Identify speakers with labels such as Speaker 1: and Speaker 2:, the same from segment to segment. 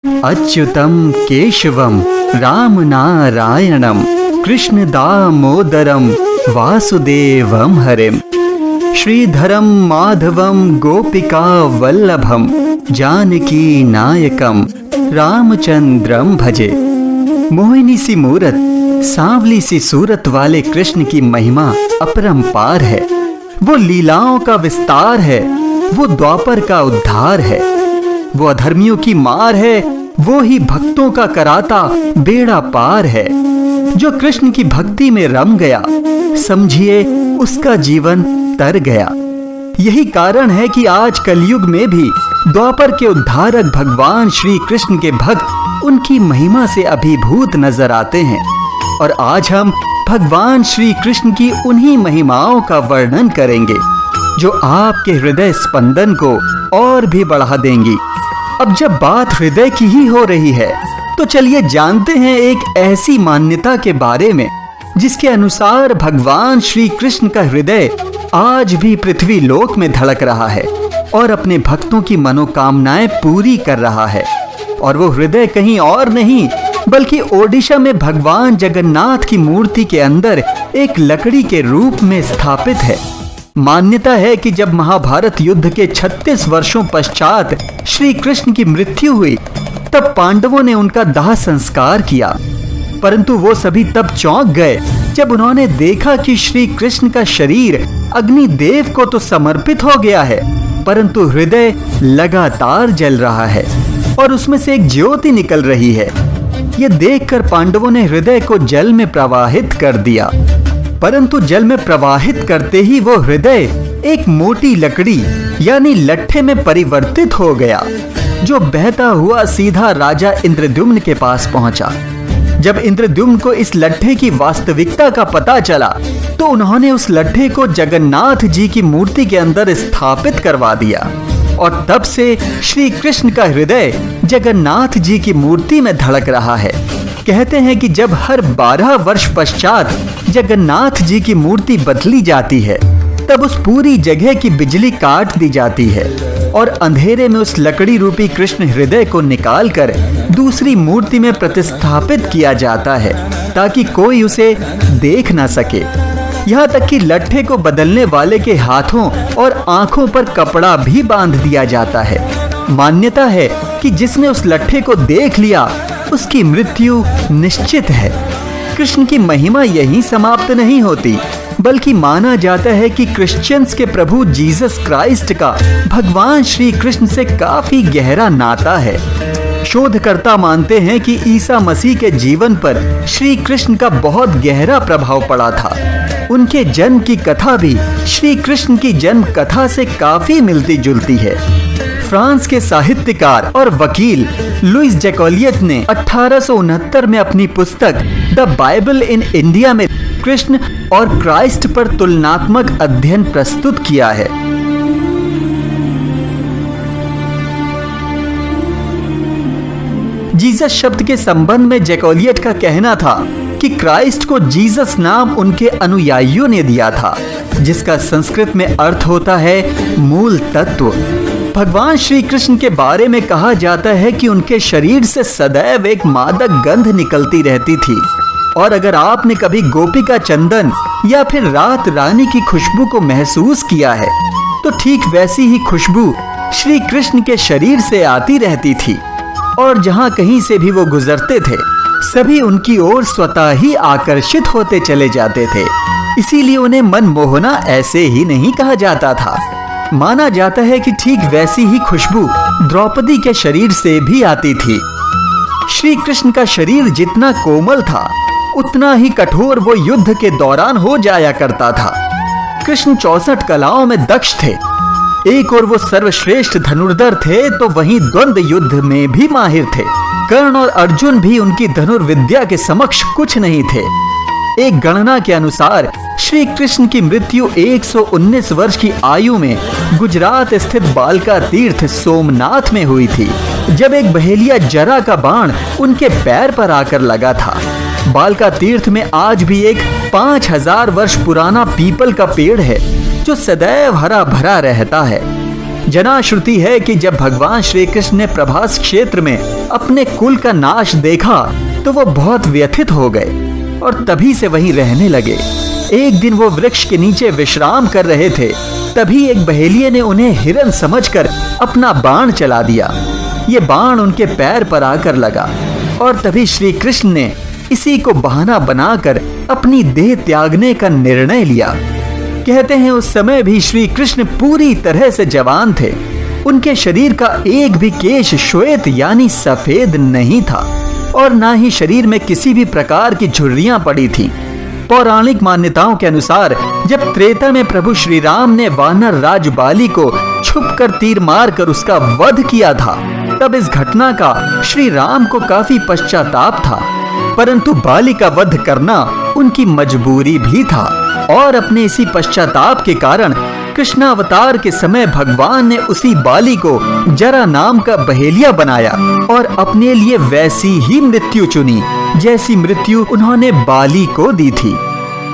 Speaker 1: अच्युतम केशवम राम नारायणम कृष्ण दामोदरम वासुदेवम हरिम श्रीधरम माधवम गोपिका वल्लभम जानकी नायकम रामचंद्रम भजे। मोहिनी सी मूरत, सांवली सी सूरत वाले कृष्ण की महिमा अपरंपार है। वो लीलाओं का विस्तार है, वो द्वापर का उद्धार है। वो अधर्मियों की मार है, वो ही भक्तों का कराता बेड़ा पार है। जो कृष्ण की भक्ति में रम गया, समझिए उसका जीवन तर गया। यही कारण है कि आज कलयुग में भी द्वापर के उद्धारक भगवान श्री कृष्ण के भक्त उनकी महिमा से अभिभूत नजर आते हैं। और आज हम भगवान श्री कृष्ण की उन्हीं महिमाओं का वर्णन करेंगे जो आपके हृदय स्पंदन को और भी बढ़ा देंगी। अब जब बात हृदय की ही हो रही है, तो चलिए जानते हैं एक ऐसी मान्यता के बारे में जिसके अनुसार भगवान श्री कृष्ण का हृदय आज भी पृथ्वी लोक में धड़क रहा है और अपने भक्तों की मनोकामनाएं पूरी कर रहा है। और वो हृदय कहीं और नहीं बल्कि ओडिशा में भगवान जगन्नाथ की मूर्ति के अंदर एक लकड़ी के रूप में स्थापित है। मान्यता है कि जब महाभारत युद्ध के 36 वर्षों पश्चात श्री कृष्ण की मृत्यु हुई, तब पांडवों ने उनका दाह संस्कार किया। परंतु वो सभी तब चौंक गए जब उन्होंने देखा कि श्री कृष्ण का शरीर अग्निदेव को तो समर्पित हो गया है, परंतु हृदय लगातार जल रहा है और उसमें से एक ज्योति निकल रही है। ये देखकर पांडवों ने हृदय को जल में प्रवाहित कर दिया, परंतु जल में प्रवाहित करते ही वो हृदय एक मोटी लकड़ी यानी लट्ठे में परिवर्तित हो गया, जो बहता हुआ सीधा राजा इंद्रद्युम्न के पास पहुंचा। जब इंद्रद्युम्न को इस लट्ठे की वास्तविकता का पता चला, तो उन्होंने उस लट्ठे को जगन्नाथ जी की मूर्ति के अंदर स्थापित करवा दिया और तब से श्री कृष्ण का हृदय जगन्नाथ जी की मूर्ति में धड़क रहा है। कहते हैं कि जब हर 12 वर्ष पश्चात जगन्नाथ जी की मूर्ति बदली जाती है, तब उस पूरी जगह की बिजली काट दी जाती है और अंधेरे में उस लकड़ी रूपी कृष्ण हृदय को निकालकर दूसरी मूर्ति में प्रतिस्थापित किया जाता है, ताकि कोई उसे देख ना सके। यहाँ तक कि लट्ठे को बदलने वाले के हाथों और आंखों पर कपड़ा भी बांध दिया जाता है। मान्यता है कि जिसने उस लट्ठे को देख लिया, उसकी मृत्यु निश्चित है। कृष्ण की महिमा यहीं समाप्त नहीं होती, बल्कि माना जाता है कि क्रिश्चियंस के प्रभु जीसस क्राइस्ट का भगवान श्री कृष्ण से काफी गहरा नाता है। शोधकर्ता मानते हैं कि ईसा मसीह के जीवन पर श्री कृष्ण का बहुत गहरा प्रभाव पड़ा था। उनके जन्म की कथा भी श्री कृष्ण की जन्म कथा से काफी मिलती जुलती है। फ्रांस के साहित्यकार और वकील लुइस जैकोलियट ने 1869 में अपनी पुस्तक द बाइबल इन इंडिया में कृष्ण और क्राइस्ट पर तुलनात्मक अध्ययन प्रस्तुत किया है। जीसस शब्द के संबंध में जैकोलियट का कहना था कि क्राइस्ट को जीसस नाम उनके अनुयायियों ने दिया था, जिसका संस्कृत में अर्थ होता है मूल तत्व। भगवान श्री कृष्ण के बारे में कहा जाता है कि उनके शरीर से सदैव एक मादक गंध निकलती रहती थी, और अगर आपने कभी गोपिका चंदन या फिर रात रानी की खुशबू को महसूस किया है, तो ठीक वैसी ही खुशबू श्री कृष्ण के शरीर से आती रहती थी। और जहां कहीं से भी वो गुजरते थे, सभी उनकी ओर स्वतः ही आकर्षित होते चले जाते थे। इसीलिए उन्हें मनमोहना ऐसे ही नहीं कहा जाता था। माना जाता है कि ठीक वैसी ही खुशबू द्रौपदी के शरीर से भी आती थी। श्री कृष्ण का शरीर जितना कोमल था, उतना ही कठोर वो युद्ध के दौरान हो जाया करता था। कृष्ण 64 कलाओं में दक्ष थे। एक और वो सर्वश्रेष्ठ धनुर्धर थे, तो वहीं द्वंद्व युद्ध में भी माहिर थे। कर्ण और अर्जुन भी उनकी धनुर्विद्या के समक्ष कुछ नहीं थे। एक गणना के अनुसार श्री कृष्ण की मृत्यु 119 वर्ष की आयु में गुजरात स्थित बालका तीर्थ सोमनाथ में हुई थी, जब एक बहेलिया जरा का बाण उनके पैर पर आकर लगा था। बालका तीर्थ में आज भी एक 5000 वर्ष पुराना पीपल का पेड़ है, जो सदैव हरा भरा रहता है। जनाश्रुति है कि जब भगवान श्री कृष्ण ने प्रभास क्षेत्र में अपने कुल का नाश देखा तो वो बहुत व्यथित हो गए और तभी से वहीं रहने लगे। एक दिन वो वृक्ष के नीचे विश्राम कर रहे थे, तभी एक बहेलिये ने उन्हें हिरन समझकर अपना बाण चला दिया। ये बाण उनके पैर पर आकर लगा और तभी श्री कृष्ण ने इसी को बहाना बनाकर अपनी देह त्यागने का निर्णय लिया। कहते हैं उस समय भी श्री कृष्ण पूरी तरह से जवान थे। उनके शरीर का एक भी केश श्वेत यानी सफेद नहीं था और ना ही शरीर में किसी भी प्रकार की झुर्रियां पड़ी थी। पौराणिक मान्यताओं के अनुसार जब त्रेता में प्रभु श्री राम ने वानर राज बाली को छुपकर तीर मारकर उसका वध किया था, तब इस घटना का श्री राम को काफी पश्चाताप था, परंतु बाली का वध करना उनकी मजबूरी भी था। और अपने इसी पश्चाताप के कारण कृष्णावतार के समय भगवान ने उसी बाली को जरा नाम का बहेलिया बनाया और अपने लिए वैसी ही मृत्यु चुनी जैसी मृत्यु उन्होंने बाली को दी थी।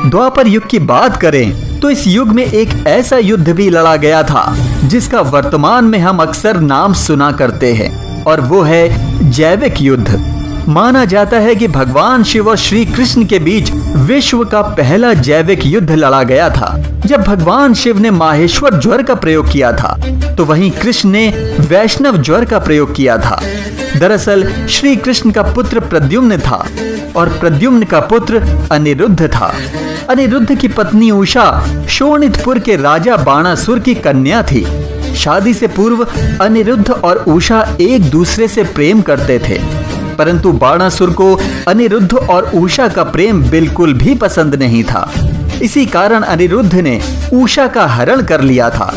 Speaker 1: द्वापर युग की बात करें तो इस युग में एक ऐसा युद्ध भी लड़ा गया था जिसका वर्तमान में हम अक्सर नाम सुना करते हैं, और वो है जैविक युद्ध। माना जाता है कि भगवान शिव और श्री कृष्ण के बीच विश्व का पहला जैविक युद्ध लड़ा गया था। जब भगवान शिव ने माहेश्वर ज्वर का प्रयोग किया था तो वहीं कृष्ण ने वैष्णव ज्वर का प्रयोग किया था। दरअसल श्री कृष्ण का पुत्र प्रद्युम्न था और प्रद्युम्न का पुत्र अनिरुद्ध था। अनिरुद्ध की पत्नी उषा शोणितपुर के राजा बाणासुर की कन्या थी। शादी से पूर्व अनिरुद्ध और उषा एक दूसरे से प्रेम करते थे, परंतु बाणासुर को अनिरुद्ध और उषा का प्रेम बिल्कुल भी पसंद नहीं था। इसी कारण अनिरुद्ध ने उषा का हरण कर लिया था।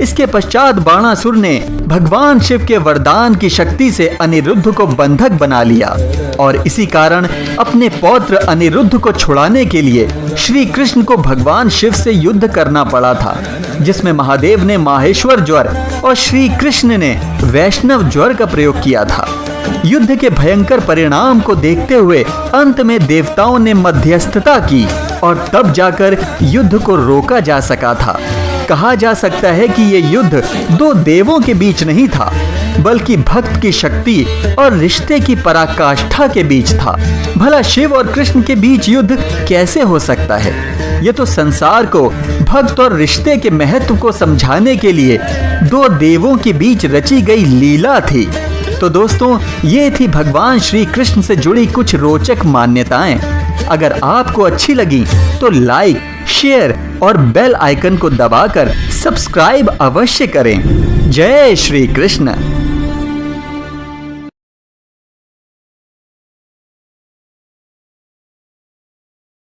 Speaker 1: इसके पश्चात बाणासुर ने भगवान शिव के वरदान की शक्ति से अनिरुद्ध को बंधक बना लिया और इसी कारण अपने पौत्र अनिरुद्ध को छुड़ाने के लिए श्री कृष्ण को भगवान शिव से युद्ध करना पड़ा था, जिसमें महादेव ने माहेश्वर ज्वर और श्री कृष्ण ने वैष्णव ज्वर का प्रयोग किया था। युद्ध के भयंकर परिणाम को देखते हुए अंत में देवताओं ने मध्यस्थता की और तब जाकर युद्ध को रोका जा सका था। कहा जा सकता है कि यह युद्ध दो देवों के बीच नहीं था, बल्कि भक्त की शक्ति और रिश्ते की पराकाष्ठा के बीच था। भला शिव और कृष्ण के बीच युद्ध कैसे हो सकता है? यह तो संसार को भक्त और रिश्ते के महत्व को समझाने के लिए दो देवों के बीच रची गई लीला थी। तो दोस्तों, ये थी भगवान श्री कृष्ण से जुड़ी कुछ रोचक मान्यताएं। अगर आपको अच्छी लगी तो लाइक, शेयर और बेल आइकन को दबाकर सब्सक्राइब अवश्य करें। जय श्री कृष्ण।